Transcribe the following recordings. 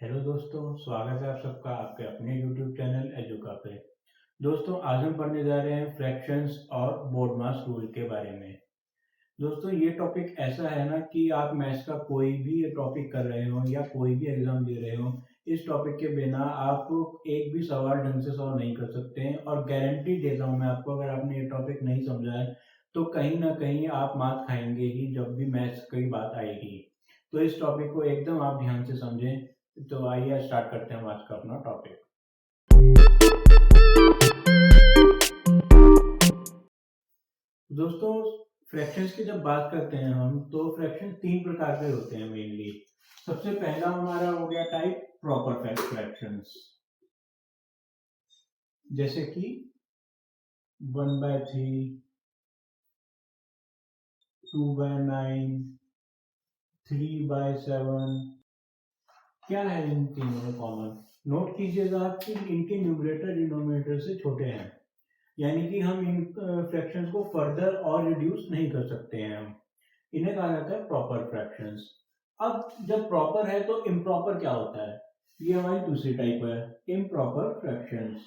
Hello दोस्तों, स्वागत है आप सबका आपके अपने यूट्यूब चैनल एजुका पे। दोस्तों, आज हम पढ़ने जा रहे हैं फ्रैक्शंस और बोर्ड मास रूल के बारे में। दोस्तों, ये टॉपिक ऐसा है ना कि आप मैथ्स का कोई भी टॉपिक कर रहे हो या कोई भी एग्जाम दे रहे हो, इस टॉपिक के बिना आप एक भी सवाल ढंग से सॉल्व नहीं कर सकते हैं। और गारंटी देता हूँ मैं आपको, अगर आपने ये टॉपिक नहीं समझा है तो कहीं ना कहीं आप मात खाएंगे ही जब भी मैथ्स की बात आएगी। तो इस टॉपिक को एकदम आप ध्यान से समझें। तो आइए स्टार्ट करते हैं हम आज का अपना टॉपिक। दोस्तों, फ्रैक्शंस की जब बात करते हैं हम, तो फ्रैक्शन तीन प्रकार के होते हैं मेनली। सबसे पहला हमारा हो गया टाइप प्रॉपर फ्रैक्शंस, जैसे कि 1/3, 2/9, 3/7। क्या है इन तीनों में कॉमन? नोट कीजिएगा आप कि इनके न्यूमरेटर डिनोमिनेटर से छोटे हैं, यानी कि हम इन फ्रैक्शंस को फर्दर और रिड्यूस नहीं कर सकते हैं। हम इन्हें कहा जाता है प्रॉपर फ्रैक्शंस। अब जब प्रॉपर है तो इम्प्रॉपर क्या होता है? ये हमारी दूसरी टाइप है, इम्प्रॉपर फ्रैक्शंस।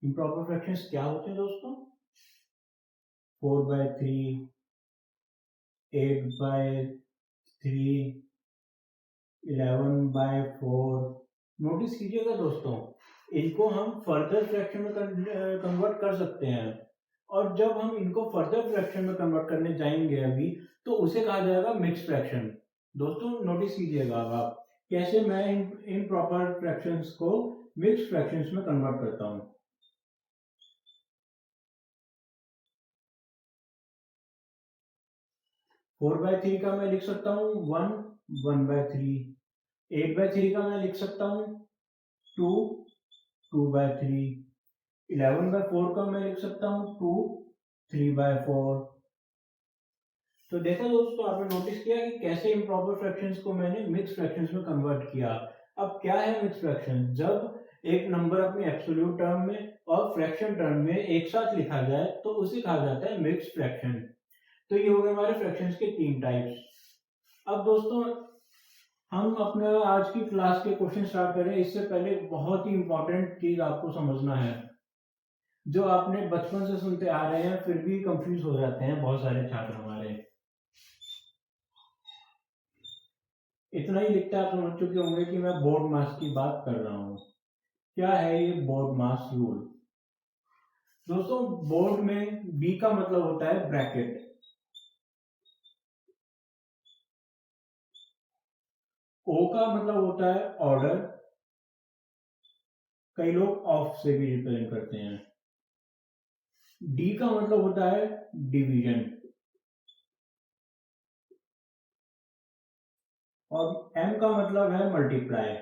इम्प्रॉपर फ्रैक्शंस क्या होते हैं दोस्तों? 4/3, 8/3, 11/4। नोटिस कीजिएगा दोस्तों, इनको हम फर्दर फ्रैक्शन में कन्वर्ट कर सकते हैं। और जब हम इनको फर्दर फ्रैक्शन में कन्वर्ट करने जाएंगे अभी, तो उसे कहा जाएगा मिक्स फ्रैक्शन। दोस्तों, नोटिस कीजिएगा अब आप कैसे मैं इन प्रॉपर फ्रैक्शंस को मिक्स फ्रैक्शंस में कन्वर्ट करता हूं। 4/3 का मैं लिख सकता हूँ 1/3। 8/3 का मैं लिख सकता हूँ 2/3। 11/4 का मैं लिख सकता हूँ 3/4। तो देखा दोस्तों, आपने नोटिस किया कि कैसे इम्प्रॉपर फ्रैक्शंस को मैंने मिक्स फ्रैक्शंस में कन्वर्ट किया। अब क्या है मिक्स फ्रैक्शन? जब एक नंबर अपने एब्सोल्यूट टर्म में और फ्रैक्शन टर्म में एक साथ लिखा जाए तो उसे कहा जाता है मिक्स फ्रैक्शन। तो ये हो गए हमारे फ्रैक्शंस के तीन टाइप्स। अब दोस्तों, हम अपना आज की क्लास के क्वेश्चन स्टार्ट करें इससे पहले बहुत ही इंपॉर्टेंट चीज आपको समझना है, जो आपने बचपन से सुनते आ रहे हैं फिर भी कंफ्यूज हो जाते हैं बहुत सारे छात्र हमारे। इतना ही लिखते आप समझ चुके होंगे कि मैं बोर्ड मास की बात कर रहा हूँ। क्या है ये बोर्ड मास रूल? दोस्तों, बोर्ड में बी का मतलब होता है ब्रैकेट, ओ का मतलब होता है ऑर्डर, कई लोग ऑफ से भी रिप्रेजेंट करते हैं। डी का मतलब होता है डिवीजन, और एम का मतलब है मल्टीप्लाई,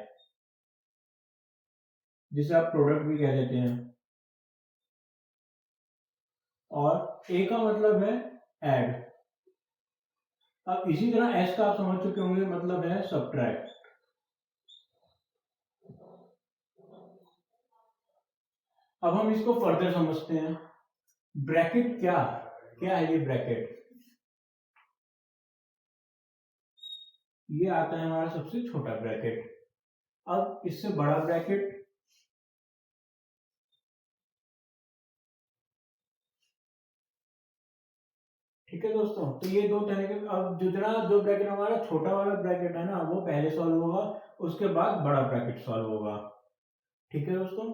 जिसे आप प्रोडक्ट भी कह देते हैं। और ए का मतलब है ऐड। अब इसी तरह एस का आप समझ चुके होंगे, मतलब है सब्ट्रैक्ट। अब हम इसको फर्दर समझते हैं। ब्रैकेट क्या क्या है? ये ब्रैकेट ये आता है हमारा सबसे छोटा ब्रैकेट। अब इससे बड़ा ब्रैकेट, ठीक है दोस्तों। तो ये दो तरह के, अब जितना जो ब्रैकेट हमारा छोटा वाला ब्रैकेट है ना, वो पहले सॉल्व होगा, उसके बाद बड़ा ब्रैकेट सॉल्व होगा। ठीक है दोस्तों।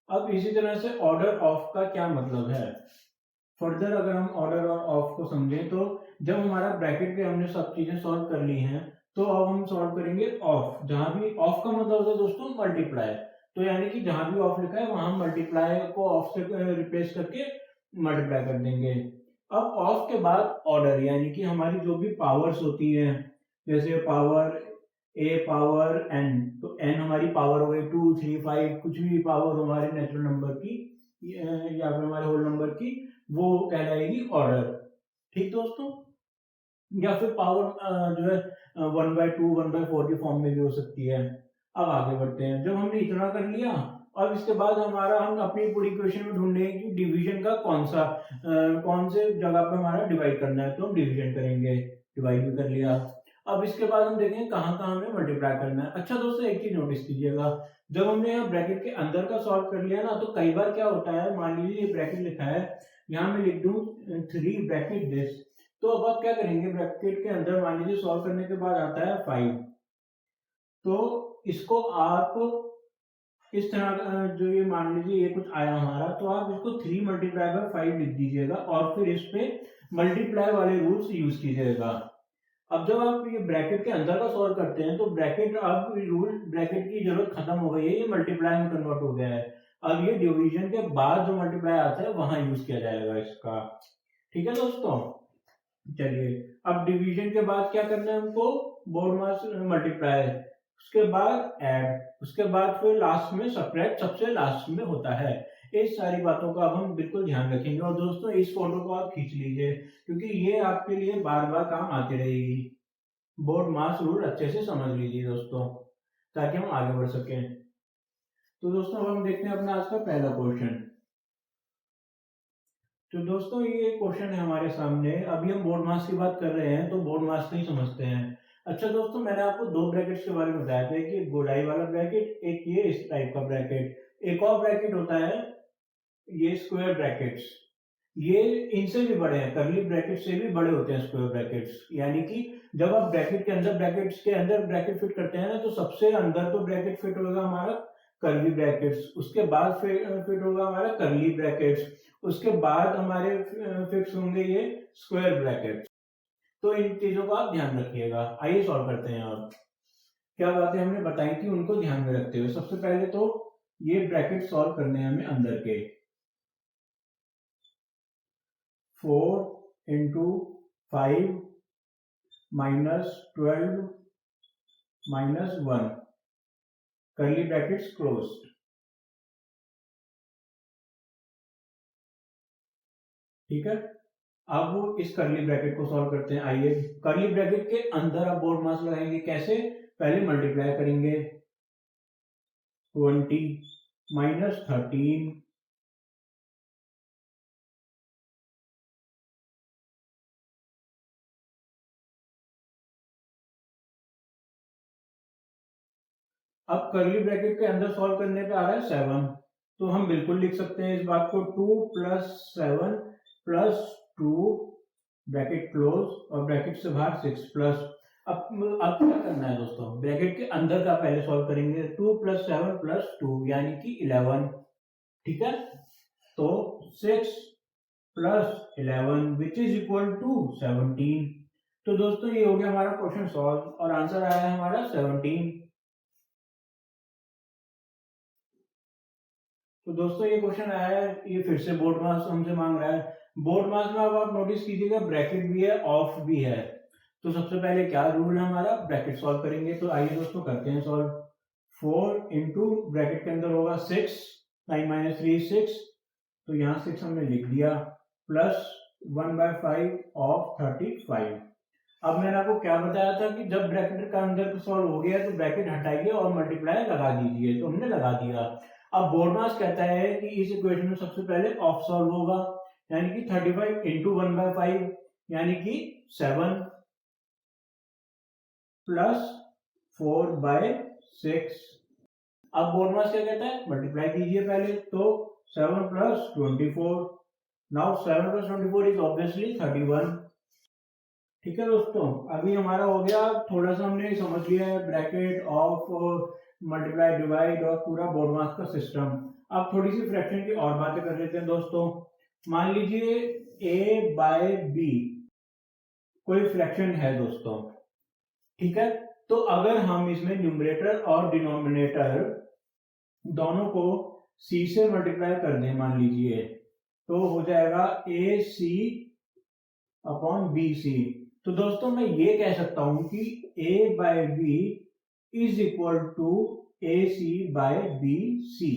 अब इसी तरह से ऑर्डर ऑफ का क्या मतलब है? फर्दर अगर हम ऑर्डर और ऑफ को समझें, तो जब हमारा ब्रैकेट पे हमने सब चीजें सॉल्व कर ली हैं, तो अब हम सॉल्व करेंगे ऑफ। जहां भी ऑफ का मतलब होता है दोस्तों मल्टीप्लाई, तो यानी कि जहां भी ऑफ लिखा है वहां मल्टीप्लाई को ऑफ से रिप्लेस करके मल्टीप्लाई कर देंगे। अब ऑफ के बाद ऑर्डर, यानी कि हमारी जो भी पावर्स होती है, जैसे पावर ए पावर एन, तो एन हमारी पावर हो गई 2, 3, 5, कुछ भी पावर हमारे नेचुरल नंबर की या फिर हमारे होल नंबर की, वो कहलाएगी ऑर्डर। ठीक दोस्तों। या फिर पावर जो है 1/2, 1/4 की फॉर्म में भी हो सकती है। अब आगे बढ़ते हैं। जब हमने इतना कर लिया, अब इसके बाद हमारा हम अपनी पूरी इक्वेशन में ढूंढेंगे कि डिवीजन का कौन से जगह पे हमारा डिवाइड करना है, तो हम डिवीजन करेंगे। डिवाइड भी कर लिया। अब इसके बाद हम देखेंगे कहाँ कहाँ हमें मल्टीप्लाई करना है। अच्छा दोस्तों एक चीज नोटिस कीजिएगा, जब हमने यहाँ ब्रैकेट के अंदर का सॉल्व कर लिया ना, तो कई बार क्या होता है, मान लीजिए ये ब्रैकेट लिखा है, यहाँ मैं लिख दूं 3 ब्रैकेट दिस, तो अब आप क्या करेंगे, ब्रैकेट के अंदर मान लीजिए सॉल्व करने के बाद आता है 5, तो इसको आप इस तरह जो ये मान लीजिए ये कुछ आया हमारा, तो आप इसको 3 मल्टीप्लाई बाय 5 लिख दीजिएगा और फिर इस पे मल्टीप्लाई वाले रूल्स यूज कीजिएगा। अब जब आप ये ब्रैकेट के अंदर का सॉल्व करते हैं तो ब्रैकेट अब रूल ब्रैकेट की जरूरत खत्म हो गई है, ये मल्टीप्लाई में कन्वर्ट हो गया है। अब ये डिवीजन के बाद जो मल्टीप्लाई आता है वहां यूज किया जाएगा इसका। ठीक है दोस्तों, चलिए अब डिवीजन के बाद क्या करना है हमको, बोर्ड मास मल्टीप्लाई, उसके बाद ऐड, उसके बाद फिर लास्ट में सब्ट्रैक्ट सबसे लास्ट में होता है। इस सारी बातों का अब हम बिल्कुल ध्यान रखेंगे। और दोस्तों इस फोटो को आप खींच लीजिए क्योंकि ये आपके लिए बार बार काम आती रहेगी। बोर्ड मास रूल अच्छे से समझ लीजिए दोस्तों, ताकि हम आगे बढ़ सकें। तो दोस्तों अब हम देखते हैं अपना आज का पहला क्वेश्चन। तो दोस्तों ये क्वेश्चन है हमारे सामने। अभी हम बोर्ड मास की बात कर रहे हैं, तो बोर्ड मास नहीं समझते हैं। अच्छा दोस्तों, मैंने आपको 2 ब्रैकेट्स के बारे में बताया था, एक ये गोलाई वाला ब्रैकेट, एक ये इस टाइप का ब्रैकेट। एक और ब्रैकेट होता है ये स्क्वायर ब्रैकेट्स, ये इनसे भी बड़े हैं, करली ब्रैकेट से भी बड़े होते हैं स्क्वायर ब्रैकेट्स। यानी कि जब आप ब्रैकेट के अंदर ब्रैकेट्स के अंदर ब्रैकेट फिट करते हैं ना, तो सबसे अंदर तो ब्रैकेट फिट होगा हमारा कर्ली ब्रैकेट्स, उसके बाद फिट होगा हमारा कर्ली ब्रैकेट्स, उसके बाद हमारे फिक्स होंगे ये स्क्वायर ब्रैकेट्स। तो इन चीजों को आप ध्यान रखिएगा। आइए सॉल्व करते हैं। आप क्या बातें हमने बताई थी उनको ध्यान में रखते हुए, सबसे पहले तो ये ब्रैकेट सॉल्व करने हैं हमें अंदर के। 4 into 5 minus 12 minus 1, curly brackets closed. ठीक है, अब इस कर्ली ब्रैकेट को सॉल्व करते हैं। आइए, कर्ली ब्रैकेट के अंदर आप बोर्ड मास लगाएंगे कैसे, पहले मल्टीप्लाई करेंगे 20 माइनस 13 अब कर्ली ब्रैकेट के अंदर सॉल्व करने पे आ रहा है 7, तो हम बिल्कुल लिख सकते हैं इस बात को 2 प्लस 7 प्लस 2 ब्रैकेट क्लोज और ब्रैकेट से बाहर 6 प्लस। अब क्या करना है दोस्तों, ब्रैकेट के अंदर का पहले सॉल्व करेंगे। 2 प्लस 7 प्लस 2 यानी कि 11। ठीक है, तो 6 plus 11 which is equal to 17। तो दोस्तों ये हो गया हमारा क्वेश्चन सॉल्व और आंसर आया है हमारा 17। तो दोस्तों ये क्वेश्चन आया है, ये फिर से बोर्ड मास हमसे मांग रहा है। बोर्ड मास में अब आप नोटिस कीजिएगा ब्रैकेट भी है ऑफ भी है। तो सबसे पहले क्या रूल है हमारा, ब्रैकेट सॉल्व करेंगे। तो आइए दोस्तों करते हैं सॉल्व। 4 इंटू ब्रैकेट के अंदर होगा 6, 9 माइनस 3 6, तो यहाँ 6 हमने लिख दिया, प्लस 1/5 ऑफ 35। अब मैंने आपको क्या बताया था कि जब ब्रैकेट का अंदर सॉल्व हो गया तो ब्रैकेट हटाइए और मल्टीप्लाई लगा दीजिए, तो हमने लगा दिया। अब बोर्ड मास कहता है कि इस इक्वेशन में सबसे पहले ऑफ सॉल्व होगा, यानी कि 35 इंटू 1/5 यानी कि 7 प्लस 4/6। अब बोर्ड मास क्या कहता है, मल्टीप्लाई कीजिए पहले, तो 7 plus 24, now 7 plus 24 is obviously 31। ठीक है दोस्तों, अभी हमारा हो गया, थोड़ा सा हमने समझ लिया है ब्रैकेट ऑफ मल्टीप्लाई डिवाइड और पूरा बोर्ड मास का सिस्टम। अब थोड़ी सी फ्रैक्शन की और बातें कर लेते हैं दोस्तों। मान लीजिए a बाय बी कोई फ्रैक्शन है दोस्तों, ठीक है, तो अगर हम इसमें न्यूमरेटर और डिनोमिनेटर दोनों को c से मल्टीप्लाई कर दें मान लीजिए, तो हो जाएगा ac अपॉन bc। तो दोस्तों मैं ये कह सकता हूं कि a by B is equal to AC by BC।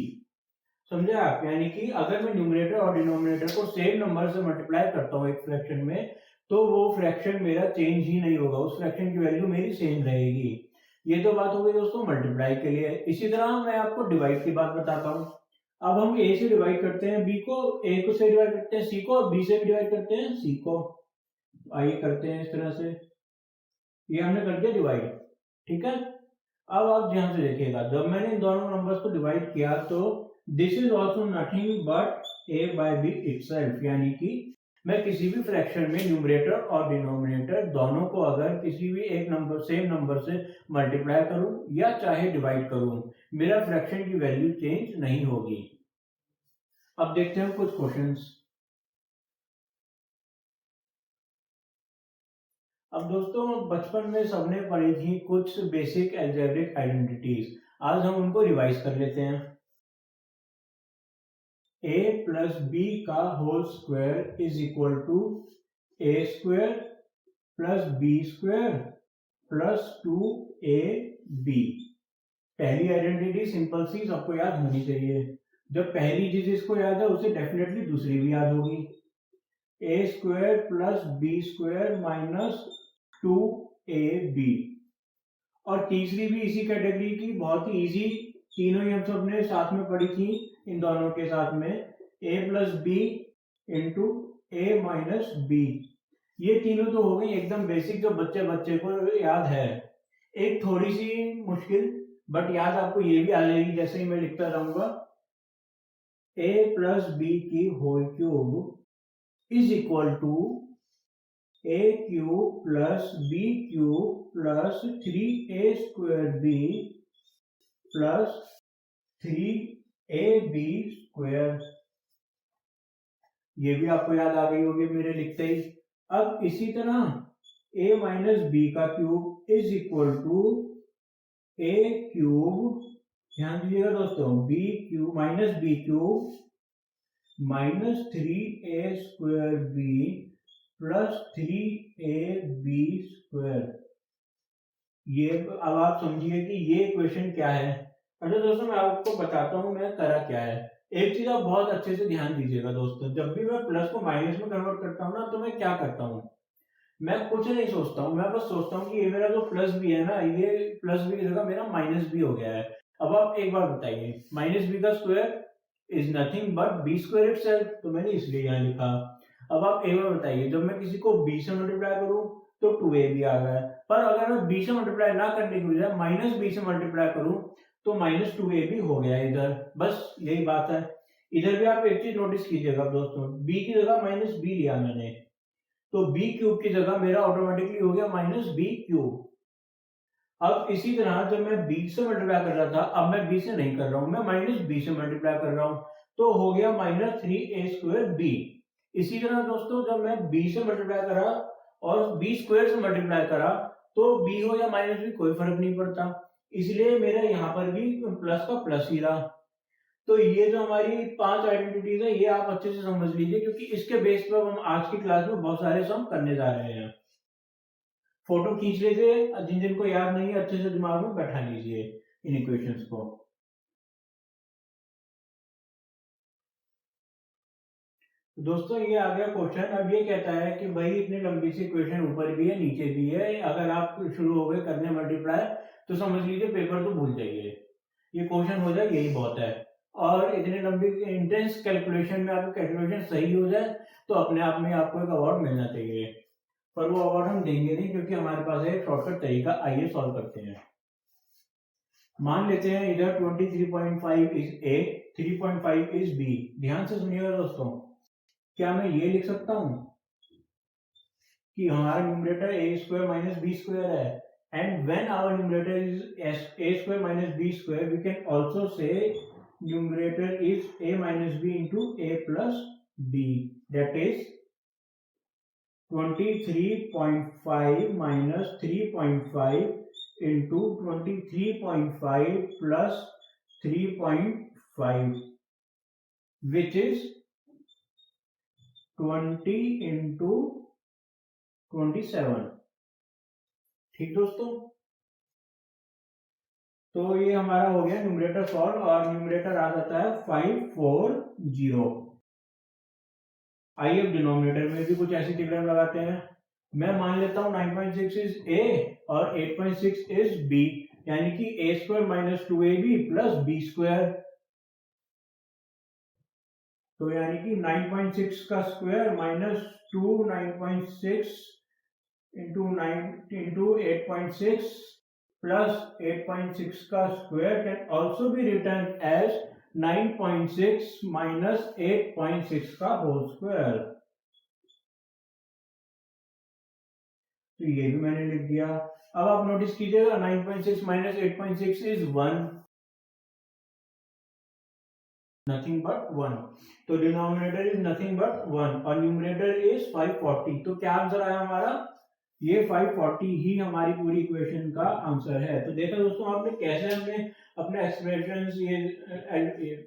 समझे आप, यानी कि अगर मैं न्यूमरेटर और डिनोमिनेटर को सेम नंबर से मल्टीप्लाई करता हूं एक फ्रैक्शन में, तो वो फ्रैक्शन मेरा चेंज ही नहीं होगा, उस फ्रैक्शन की वैल्यू मेरी सेम रहेगी। ये तो बात हो गई दोस्तों मल्टीप्लाई के लिए। इसी तरह मैं आपको डिवाइड की बात बताता हूँ। अब हम a से डिवाइड करते हैं b को, a को से डिवाइड करते हैं c को, और b से भी डिवाइड करते हैं c को। आइए करते हैं इस तरह से। ये हमने कर दिया डिवाइड, ठीक है। अब आप ध्यान से देखिएगा, जब मैंने इन दोनों नंबर्स को डिवाइड किया तो this is also nothing but a by B itself, यानी कि मैं किसी भी फ्रैक्शन में न्यूमरेटर और डिनोमिनेटर दोनों को अगर किसी भी एक नंबर सेम नंबर से मल्टीप्लाई करूं या चाहे डिवाइड करूं, मेरा फ्रैक्शन की वैल्यू चेंज नहीं होगी। अब देखते हैं कुछ क्वेश्चंस। अब दोस्तों बचपन में सबने पढ़ी थी कुछ बेसिक अलजेब्रिक आइडेंटिटीज, आज हम उनको रिवाइज कर लेते हैं। a प्लस बी का whole square is equal to a square plus B square plus 2ab। पहली आइडेंटिटी सिंपल सी सबको याद होनी चाहिए, जब पहली चीज इसको याद है उसे डेफिनेटली दूसरी भी याद होगी। a square plus B square minus 2ab, और तीसरी भी इसी कैटेगरी की, बहुत ही इजी, तीनों ही हम सब ने साथ में पढ़ी थी इन दोनों के साथ में, a plus B into A minus B. ये तीनों तो हो गई एकदम बेसिक जो बच्चे बच्चे को याद है। एक थोड़ी सी मुश्किल बट याद आपको ये भी आ जाएगी जैसे ही मैं लिखता रहूंगा, a प्लस बी की whole cube is equal to a cube plus B cube plus 3a square B plus 3ab square. ये भी आपको याद आ गई होगी मेरे लिखते ही। अब इसी तरह a माइनस बी का cube is equal to a cube, ध्यान दीजिएगा दोस्तों, b cube minus B cube minus 3a square B plus 3ab square. ये अब आप समझिए कि ये इक्वेशन क्या है। अच्छा दोस्तों मैं आपको बताता हूँ मैं करा क्या है। एक चीज आप बहुत अच्छे से ध्यान दीजिएगा दोस्तों, जब भी मैं प्लस को माइनस में कन्वर्ट करता हूँ ना तो मैं क्या करता हूँ, मैं कुछ नहीं सोचता हूँ, मैं बस सोचता हूँ कि ये मेरा जो प्लस बी है ना, ये प्लस बी की जगह मेरा माइनस बी हो गया है। अब आप एक बार बताइए, माइनस बी का square is nothing but B square itself, तो मैंने इसलिए यहाँ लिखा। अब आप एक बार बताइए, जब मैं किसी को बी से मल्टीप्लाई करूँ तो 2ab आ गया, पर अगर मैं b से मल्टीप्लाई ना करने की बजाय माइनस b से मल्टीप्लाई करूं तो माइनस 2ab हो गया इधर, बस यही बात है। इधर भी आप एक चीज नोटिस कीजिएगा दोस्तों, b की जगह माइनस b लिया मैंने, तो b क्यूब की जगह मेरा ऑटोमेटिकली हो गया माइनस b क्यूब। अब इसी तरह जब मैं b से मल्टीप्लाई कर रहा था, अब मैं b से नहीं कर रहा हूं, मैं माइनस b से मल्टीप्लाई कर रहा हूं, तो हो गया माइनस 3a स्क्वायर b। इसी तरह दोस्तों जब मैं b से मल्टीप्लाई करा और b स्क्वायर से मल्टीप्लाई करा तो b हो या माइनस भी कोई फर्क नहीं पड़ता, इसलिए मेरा यहाँ पर भी प्लस का प्लस ही रहा। तो ये जो हमारी 5 आइडेंटिटीज है ये आप अच्छे से समझ लीजिए, क्योंकि इसके बेस पर हम आज की क्लास में बहुत सारे सम करने जा रहे हैं। फोटो खींच लीजिए, जिन जिन को याद नहीं है अच्छे से दिमाग में बैठा लीजिए इन इक्वेशंस को। दोस्तों ये आ गया क्वेश्चन। अब ये कहता है कि भाई इतनी लंबी सी इक्वेशन ऊपर भी है नीचे भी है, अगर आप शुरू हो गए करने मल्टीप्लाई तो समझ लीजिए पेपर तो भूल जाइए, ये क्वेश्चन हो जाए यही बहुत है। और इतनी लंबी इंटेंस कैलकुलेशन में आपको कैलकुलेशन सही हो जाए तो अपने आप में आपको एक अवार्ड मिलना चाहिए, पर वो अवार्ड हम देंगे नहीं क्योंकि हमारे पास एक शॉर्टकट तरीका, आइए सॉल्व करते हैं। मान लेते हैं इधर 23.5 इज ए, 3.5 इज बी। ध्यान से सुनिएगा दोस्तों, क्या मैं ये लिख सकता हूं कि हमारा numerator a square minus b square है, and when our numerator is a square minus b square we can also say numerator is a minus b into a plus b, that is 23.5 minus 3.5 into 23.5 plus 3.5 which is 20 into 27। ठीक दोस्तों, तो ये हमारा हो गया numerator solve, और numerator आ जाता है 540। आइए अब डिनोमिनेटर में भी कुछ ऐसी थ्योरम लगाते हैं। मैं मान लेता हूं 9.6 इज ए और 8.6 इज बी, यानी कि a square minus 2ab plus B square, तो यानी कि 9.6 का स्क्वायर माइनस 2, 9.6 इंटू 8.6 प्लस 8.6 का square can also be written as 9.6 minus 8.6 का होल स्क्वायर। तो ये भी मैंने लिख दिया। अब आप नोटिस कीजिएगा 9.6 माइनस 8.6 इज 1, नथिंग बट 1। तो डिनोमिनेटर इज नथिंग बट 1 और न्यूमरेटर इज 540। तो क्या आंसर आया हमारा? ये 540 ही हमारी पूरी इक्वेशन का आंसर है। तो देखा दोस्तों आपने कैसे हमने अपने एक्सप्रेशंस, ये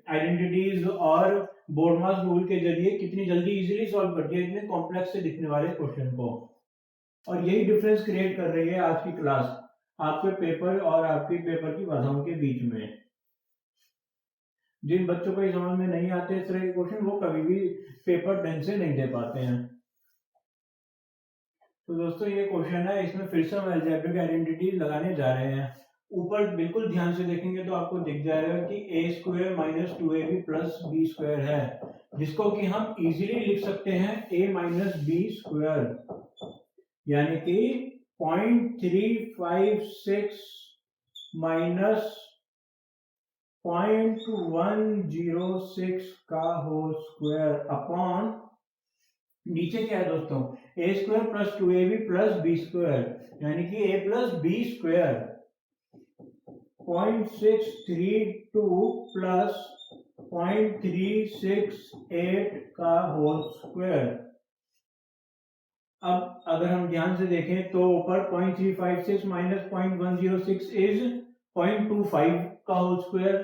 आइडेंटिटीज और बोर्डमास रूल के जरिए कितनी जल्दी इजीली सॉल्व कर दिया इतने कॉम्प्लेक्स से दिखने वाले क्वेश्चन को। और यही डिफरेंस क्रिएट कर रही है आज की क्लास आपके पेपर और आपके पेपर की बाधाओं के बीच में। जिन बच्चों को ये समझ में नहीं आते इस तरह के क्वेश्चन, वो कभी भी पेपर ढंग से नहीं दे पाते हैं। तो दोस्तों ये क्वेश्चन है, इसमें फिर से हम अलजेब्रिक आइडेंटिटी लगाने जा रहे हैं। ऊपर बिल्कुल ध्यान से देखेंगे तो आपको दिख जाएगा कि a square minus 2ab plus B square है, जिसको कि हम इजीली लिख सकते हैं a माइनस बी स्क्वायर, यानी कि 0.356 माइनस 0.106 का होल स्क्वायर अपॉन नीचे क्या है दोस्तों, a square plus 2ab plus B square, यानी कि a plus B square 0.632 plus 0.368 का होल स्क्वायर। अब अगर हम ध्यान से देखें तो ऊपर 0.356 माइनस 0.106 इज 0.25 का होल स्क्वायर,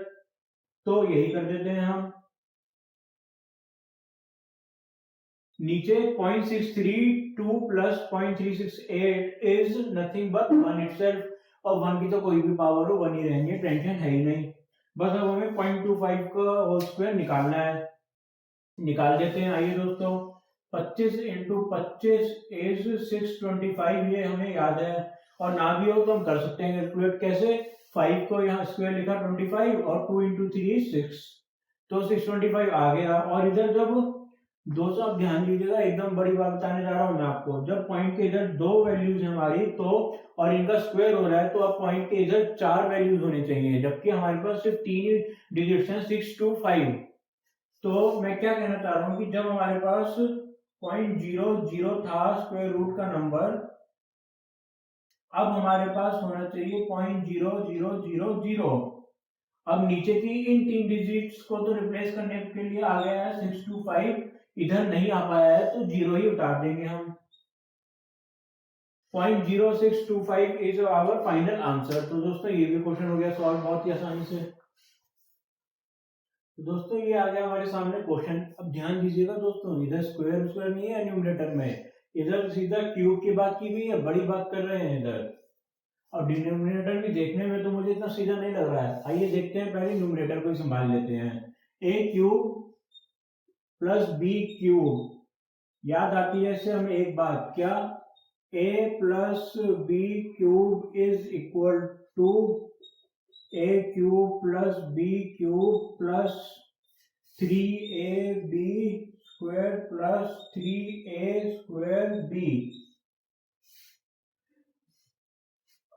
तो यही कर देते हैं हम। नीचे 0.632 plus 0.368 is nothing but 1 itself, और 1 की तो कोई भी पावर हो 1 ही रहेंगे, टेंशन है ही नहीं। बस अब हमें 0.25 का होल स्क्वायर निकालना है, निकाल देते हैं। आइए दोस्तों, 25 इंटू 25 इज 625, ये हमें याद है, और ना भी हो तो हम कर सकते हैं कैलकुलेट। कैसे? 5 को यहाँ स्क्वायर लिखा 25 और 2 इंटू 3 6, तो 625 आ गया। और इधर जब दोस्तों आप ध्यान दीजिएगा, एकदम बड़ी बात बताने जा रहा हूं मैं आपको। जब पॉइंट के इधर 2 वैल्यूज हमारी तो और इनका स्क्वायर हो रहा है, तो अब पॉइंट के इधर 4 वैल्यूज होने चाहिए, जबकि हमारे पास सिर्फ 3 डिजिट्स हैं, 6 2 5। तो मैं क्या कहना चाह रहा हूँ कि जब हमारे पास 0.00 था स्क्वायर रूट का नंबर, अब हमारे पास होना चाहिए 0.0000। अब नीचे की इन 3 डिजिट्स को तो रिप्लेस करने के लिए आ गया है 625, इधर नहीं आ पाया है तो 0 ही उतार देंगे हम। 0.0625 इज आवर फाइनल आंसर। तो दोस्तों ये भी क्वेश्चन हो गया सॉल्व बहुत ही आसानी से। तो दोस्तों ये आ गया हमारे सामने क्वेश्चन। अब ध्यान दीजिएगा दोस्तों, इधर स्क्वायर स्क्वायर नहीं है न्यूमरेटर में, इधर सीधा क्यूब की बात की गई है, बड़ी बात कर रहे हैं इधर। और डिनोमिनेटर भी देखने में तो मुझे इतना सीधा नहीं लग रहा है। आइए देखते हैं, पहले न्यूमरेटर को ही संभाल लेते हैं। a cube plus B cube, याद आती है इससे हमें एक बात, क्या? a plus B cube is equal to a cube plus B cube plus 3ab square plus 3a square b।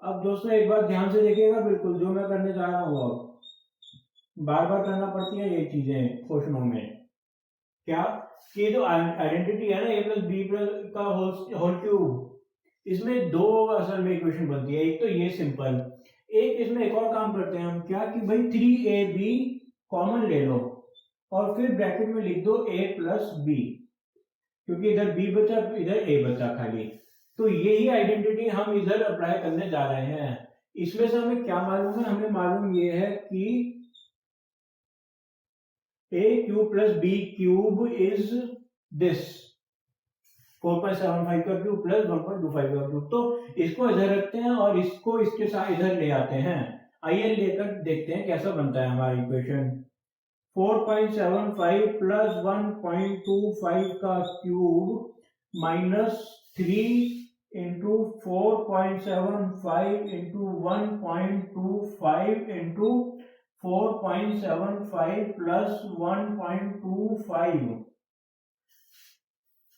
अब दोस्तों एक बार ध्यान से देखिएगा, बिल्कुल जो मैं करने जा रहा हूँ, अब बार बार करना पड़ती है ये चीजें क्वेश्चनों में। क्या कि जो आइडेंटिटी है ना a प्लस बी प्लस का होल क्यूब, इसमें दो असल में इक्वेशन बनती है। एक तो ये सिंपल, एक इसमें एक और काम करते हैं हम, क्या कि भाई 3ab कॉमन ले लो और फिर ब्रैकेट में लिख दो a प्लस बी, क्योंकि इधर b बचा इधर a बचा खाली। तो यही आइडेंटिटी हम इधर अप्लाई करने जा रहे हैं। इसमें से हमें क्या मालूम है? हमें मालूम ये है कि a cube plus B cube is this 4.75 का क्यूब प्लस 1.25 का क्यूब। तो इसको इधर रखते हैं और इसको इसके साथ इधर ले आते हैं। आइए लेकर देखते हैं कैसा बनता है हमारा इक्वेशन। 4.75 प्लस 1.25 का cube minus 3 into 4.75 into 1.25 into 4.75 plus 1.25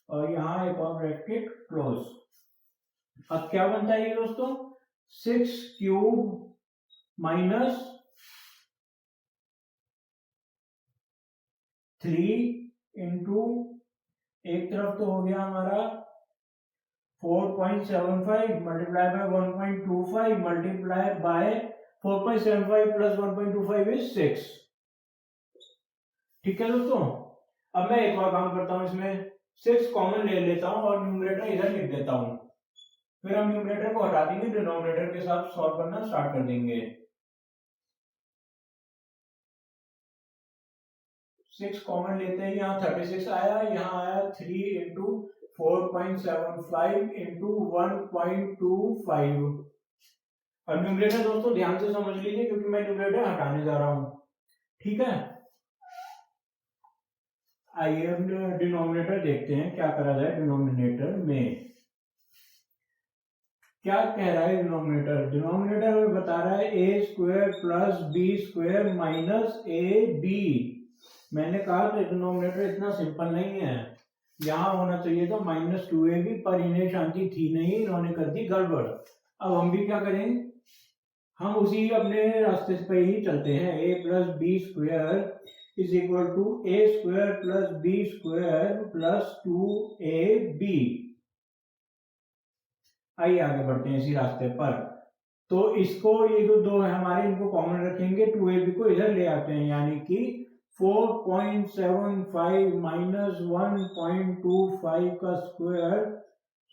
और यहाँ एक और ब्रैकेट क्लोज। अब क्या बनता है ये दोस्तों, 6 क्यूब माइनस 3 इंटू, एक तरफ तो हो गया हमारा 4.75 multiply by 1.25 multiply by 4.75 plus 1.25 is 6। ठीक है दोस्तों, अब मैं एक और काम करता हूं, इसमें 6 कॉमन ले लेता हूं और न्यूमरेटर इधर लिख देता हूं, फिर हम न्यूमरेटर को हटा देंगे, डिनोमिनेटर के साथ सॉल्व करना स्टार्ट कर देंगे। 6 कॉमन लेते हैं, यहाँ 36 आया, यहाँ आया 3 इंटू 4.75 इंटू 1.25। अब न्यूमरेटर दोस्तों ध्यान से समझ लीजिए क्योंकि मैं न्यूमरेटर हटाने जा रहा हूं। ठीक है, आइए हम डिनोमिनेटर देखते हैं क्या करा जाए। डिनोमिनेटर में क्या कह रहा है डिनोमिनेटर, डिनोमिनेटर में बता रहा है a square plus B square minus A b. मैंने कहा तो डिनोमिनेटर इतना सिंपल नहीं है, यहाँ होना चाहिए था -2ab, पर इन्हें शांति थी नहीं, इन्होंने कर दी गड़बड़। अब हम भी क्या करें, हम उसी अपने रास्ते पे ही चलते हैं। a plus B square is equal to A square plus B square plus 2ab। आइए आगे बढ़ते हैं इसी रास्ते पर। तो इसको, ये जो दो है हमारे, इनको कॉमन रखेंगे, 2ab को इधर ले आते हैं, यानी कि 4.75 माइनस 1.25 का स्क्वायर,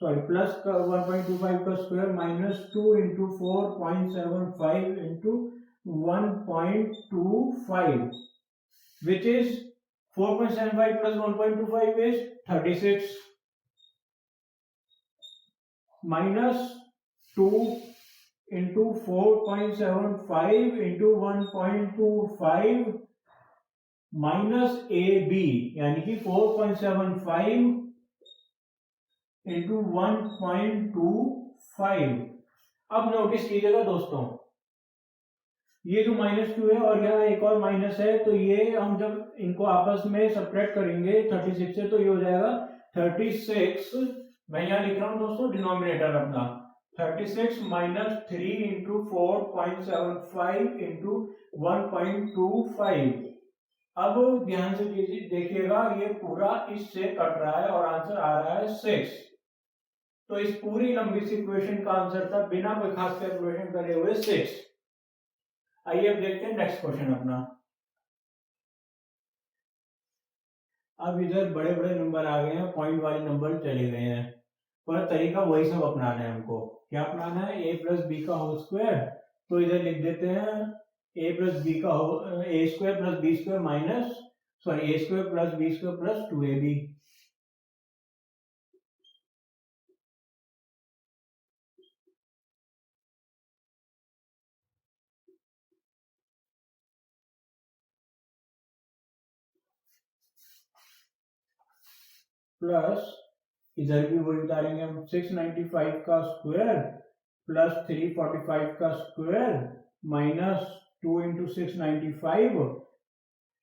सॉरी प्लस का 1.25 का square minus 2 into 4.75 into 1.25 which is 4.75 plus 1.25 is 36 minus 2 into 4.75 into 1.25 minus A B, यानी कि 4.75 इंटू 1.25। अब नोटिस कीजिएगा दोस्तों, ये जो -2 है और यहाँ एक और माइनस है, तो ये हम जब इनको आपस में सब्ट्रैक्ट करेंगे 36 से, तो ये हो जाएगा 36। मैं यहाँ लिख रहा हूं दोस्तों डिनोमिनेटर अपना, 36 माइनस 3 इंटू 4.75 इंटू 1.25। अब ध्यान से देखिएगा, ये पूरा इससे कट रहा है और आंसर आ रहा है 6। तो इस पूरी लंबी सी इक्वेशन का आंसर था बिना कोई खास कैलकुलेशन करे हुए 6। आइए अब देखते हैं नेक्स्ट क्वेश्चन अपना। अब इधर बड़े बड़े नंबर आ गए हैं, पॉइंट वाले नंबर चले गए हैं, पर तरीका वही सब अपनाना है हमको। क्या अपनाना है, a प्लस बी का होल स्क्वायर, तो इधर लिख देते हैं a प्लस बी का a square plus B square minus, sorry a square plus B square plus 2ab। Plus इधर भी वही उतारेंगे हम, 695 का स्क्वायर प्लस 345 का स्क्वायर माइनस 2 इंटू 695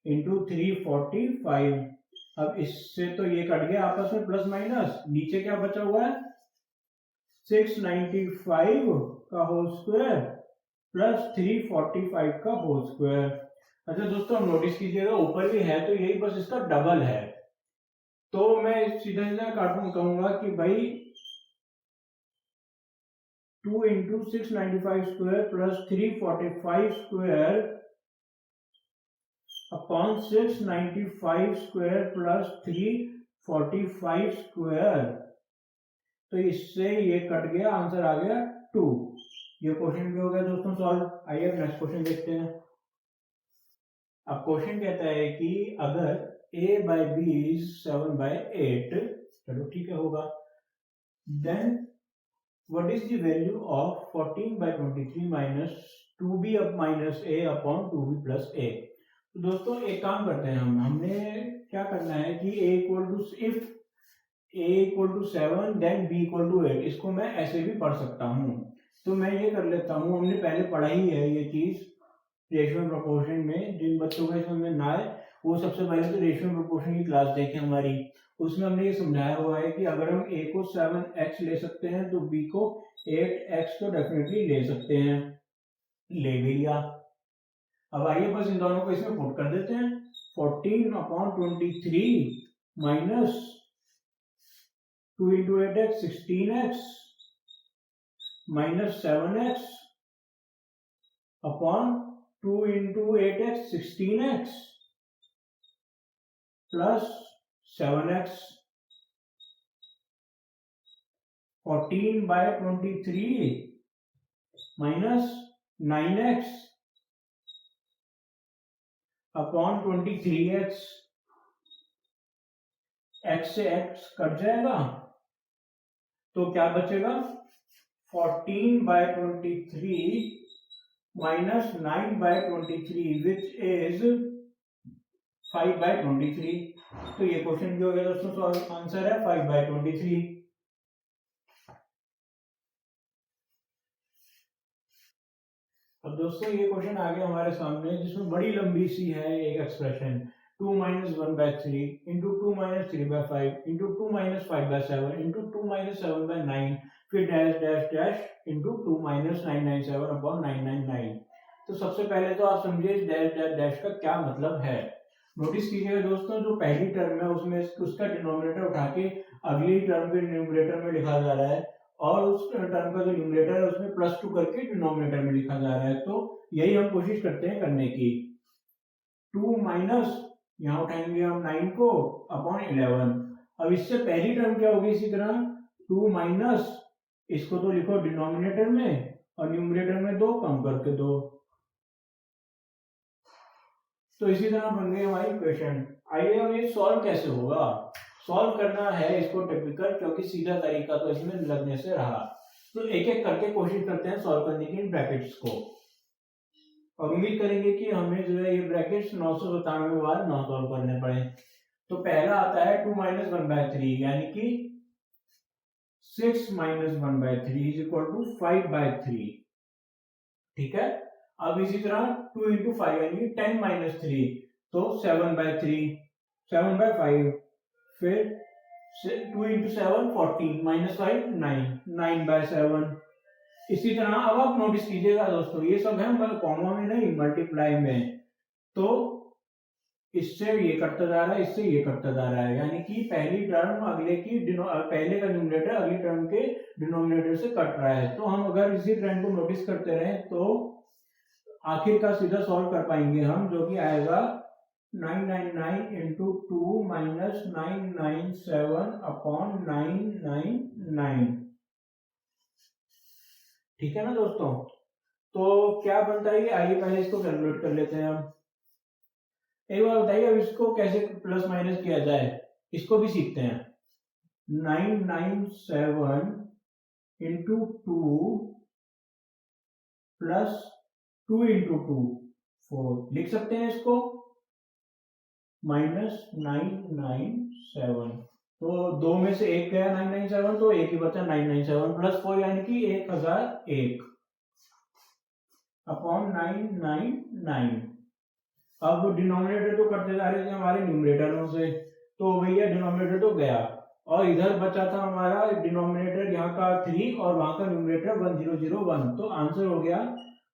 इंटू 345। अब इससे तो ये कट गया आपस में प्लस माइनस, नीचे क्या बचा हुआ है 695 का होल स्क्वायर प्लस 345 का होल स्क्वायर। अच्छा दोस्तों नोटिस कीजिएगा, ऊपर भी है तो यही बस इसका डबल है, तो मैं सीधा सीधा काटूंगा, कहूंगा कि भाई 2 into 695 square plus 345 square upon 695 square plus 345 square. तो इससे ये कट गया, आंसर आ गया 2। ये क्वेश्चन भी हो गया दोस्तों सॉल्व। आइए अब नेक्स्ट क्वेश्चन देखते हैं। अब क्वेश्चन कहता है कि अगर a बाई बी इज 7/8, चलो ठीक है होगा, then what is the value of 14/23 minus 2b up minus a upon 2b plus a। तो दोस्तों एक काम करते हैं, हमने क्या करना है कि a equal to, if a equal to 7 then b equal to 8, इसको मैं ऐसे भी पढ़ सकता हूँ। तो मैं ये कर लेता हूँ, हमने पहले पढ़ा ही है ये चीज रेशियो प्रोपोर्शन में, जिन बच्चों को समझ ना आए वो सबसे पहले तो रेशियो प्रोपोर्शन की क्लास देखें हमारी, उसमें हमने ये समझाया हुआ है कि अगर हम a को 7x ले सकते हैं तो b को 8x तो डेफिनेटली ले सकते हैं, ले भी लिया। अब आइए बस इन दोनों को इसमें पुट कर देते हैं। 14/23 minus 2 into 8x 16x minus 7x upon 2 into 8x 16x plus 7x। 14/23 minus 9x upon 23x, x से x कट जाएगा तो क्या बचेगा 14/23 माइनस 9/23 विच इज 5/23। तो ये क्वेश्चन भी हो गया दोस्तों, आंसर है 5/23। अब दोस्तों ये क्वेश्चन आ गया हमारे सामने जिसमें बड़ी लंबी सी है एक expression 2 minus 1/3 into 2 minus 3/5 into 2 minus 5/7 into 2 minus 7/9 फिर dash dash dash into 2 minus 997 upon 999। तो सबसे पहले तो आप समझिए इस डैश डैश डैश का क्या मतलब है। नोटिस कीजिएगा दोस्तों, जो पहली टर्म है उसमें उसका डिनोमिनेटर उठा के अगली टर्म के न्यूमरेटर में लिखा जा रहा है और उस टर्म का जो न्यूमरेटर है उसमें +2 करके डिनोमिनेटर में लिखा जा रहा है। तो यही हम कोशिश करते हैं करने की। 2 माइनस यहाँ उठाएंगे हम 9 को अपॉन 11। अब इससे पहली टर्म क्या होगी, इसी तरह 2 माइनस इसको तो लिखो डिनोमिनेटर में और न्यूमरेटर में 2 कम करके 2। तो इसी तरह बन गई हमारी इक्वेशन। आइए अब ये सॉल्व कैसे होगा। सॉल्व करना है इसको टिपिकल, क्योंकि सीधा तरीका तो इसमें लगने से रहा। तो एक एक करके कोशिश करते हैं सॉल्व करने की इन ब्रैकेट्स को और उम्मीद करेंगे कि हमें जो है ये ब्रैकेट्स 997 बार ना सॉल्व करने पड़े। तो पहला आता है 2 minus 1/3 यानी कि 6 minus 1/3 is equal to 5/3। ठीक है, अब इसी तरह 2 into 5 यानी 10 minus 3 तो 7/3, 7/5। फिर 2 into 7 14 minus 5 9, 9/7। इसी तरह अब आप नोटिस कीजिएगा दोस्तों, ये सब है कॉमा में नहीं मल्टीप्लाई में। तो इससे ये कटता जा रहा है, इससे ये कटता जा रहा है, यानी कि पहली टर्म अगले की पहले का न्यूमरेटर अगली टर्म के डिनोमिनेटर से कट रहा है। तो हम अगर इसी ट्रेंड को नोटिस करते रहे तो आखिर का सीधा सॉल्व कर पाएंगे हम, जो कि आएगा 999 into 2 minus 997 upon 999। ठीक है ना दोस्तों। तो क्या बनता है, आइए पहले इसको कैलकुलेट कर लेते हैं हम। एक बार बताइए अब इसको कैसे प्लस माइनस किया जाए, इसको भी सीखते हैं। 997 into 2 प्लस 2 into 2 4 लिख सकते हैं इसको, माइनस 997। तो दो में से एक गया 997 तो एक ही बचा 997 प्लस 4 यानी कि 1001 अपॉन 999। अब डिनोमिनेटर तो करते जा रहे थे हमारे न्यूमरेटरों से, तो भैया डिनोमिनेटर तो गया और इधर बचा था हमारा डिनोमिनेटर यहाँ का 3 और वहां का न्यूमरेटर 1001। तो आंसर हो गया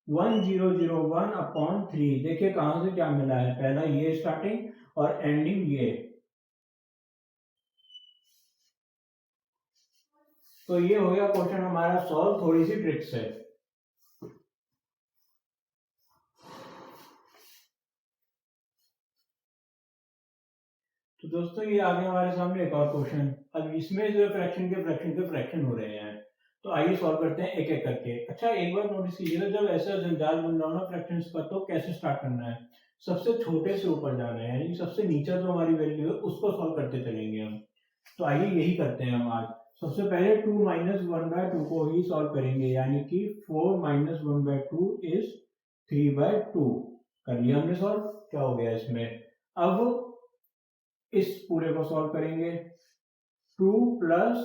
1001 अपॉन 3। देखिए कहां से क्या मिला है, पहला ये स्टार्टिंग और एंडिंग ये। तो ये हो गया क्वेश्चन हमारा सॉल्व थोड़ी सी ट्रिक से। तो दोस्तों ये आ गया हमारे सामने एक और क्वेश्चन। अब इसमें जो फ्रैक्शन के फ्रैक्शन हो रहे हैं, तो आइए सॉल्व करते हैं एक एक करके। अच्छा एक बार नोटिस कीजिएगा, जब ऐसा जंजाल बन रहा हो ना फ्रैक्शंस का, तो कैसे स्टार्ट करना है, सबसे छोटे से ऊपर जाना है, यानी सबसे नीचे जो हमारी वैल्यू है उसको सॉल्व करते चलेंगे हम। तो आइए यही करते हैं हम आज। सबसे पहले 2 minus 1/2 को ही सॉल्व करेंगे, यानी कि 4 minus 1/2 is 3/2। कर लिया हमने सॉल्व, क्या हो गया इसमें। अब इस पूरे को सॉल्व करेंगे, 2 प्लस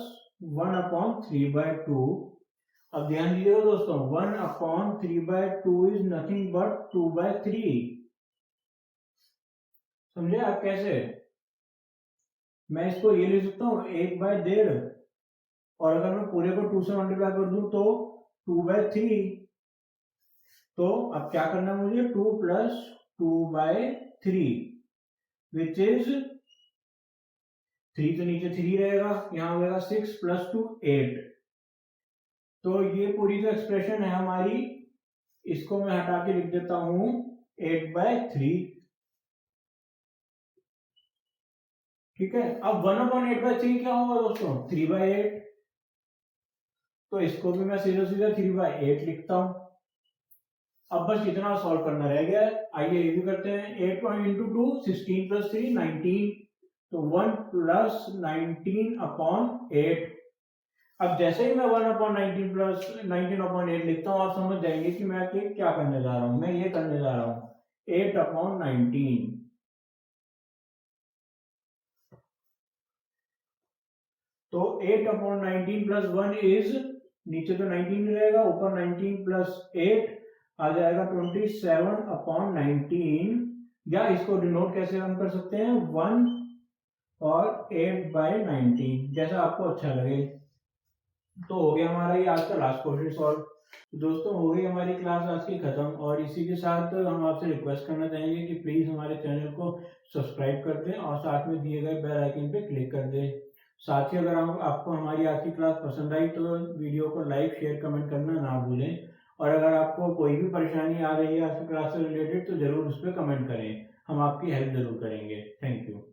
1 अपॉन 3/2। अब ध्यान दीजिएगा दोस्तों, 1 अपॉन 3/2 इज नथिंग बट 2/3। समझे आप कैसे? मैं इसको ये लिख सकता हूँ 1/1.5, और अगर मैं पूरे को 2 से मल्टीप्लाई कर दूं तो 2/3। तो अब क्या करना है मुझे, 2 + 2/3 विच इज 3, तो नीचे 3 रहेगा, यहाँ होगा 6 + 2 8। तो ये पूरी जो एक्सप्रेशन है हमारी, इसको मैं हटा के लिख देता हूं 8/3। ठीक है, अब 1/8/3 क्या होगा दोस्तों, 3/8। तो इसको भी मैं सीधा सीधा 3/8 लिखता हूं। अब बस इतना सॉल्व करना रह गया है। आइए ये भी करते हैं। 8 × 2 16 + 3 19, तो 1 + 19/8। अब जैसे ही मैं 1/19 + 19/8 लिखता हूँ, आप समझ जाएंगे कि मैं क्या करने जा रहा हूं। मैं ये करने जा रहा हूं 8/19। तो 8/19 + 1 इज, नीचे तो 19 रहेगा, ऊपर 19 + 8 आ जाएगा 27/19। या इसको डिनोट कैसे हम कर सकते हैं, 1 और 8/19, जैसा आपको अच्छा लगे। तो हो गया हमारा ये आज का लास्ट क्वेश्चन सॉल्व। तो दोस्तों हो गई हमारी क्लास आज की खत्म, और इसी के साथ हम आपसे रिक्वेस्ट करना चाहेंगे कि प्लीज हमारे चैनल को सब्सक्राइब कर दें और साथ में दिए गए बेल आइकन पे क्लिक कर दें। साथ ही अगर आपको हमारी आज की क्लास पसंद आई तो वीडियो को लाइक शेयर कमेंट करना ना भूलें, और अगर आपको कोई भी परेशानी आ रही है आज की क्लास से रिलेटेड तो जरूर उस पर कमेंट करें, हम आपकी हेल्प जरूर करेंगे। Thank you.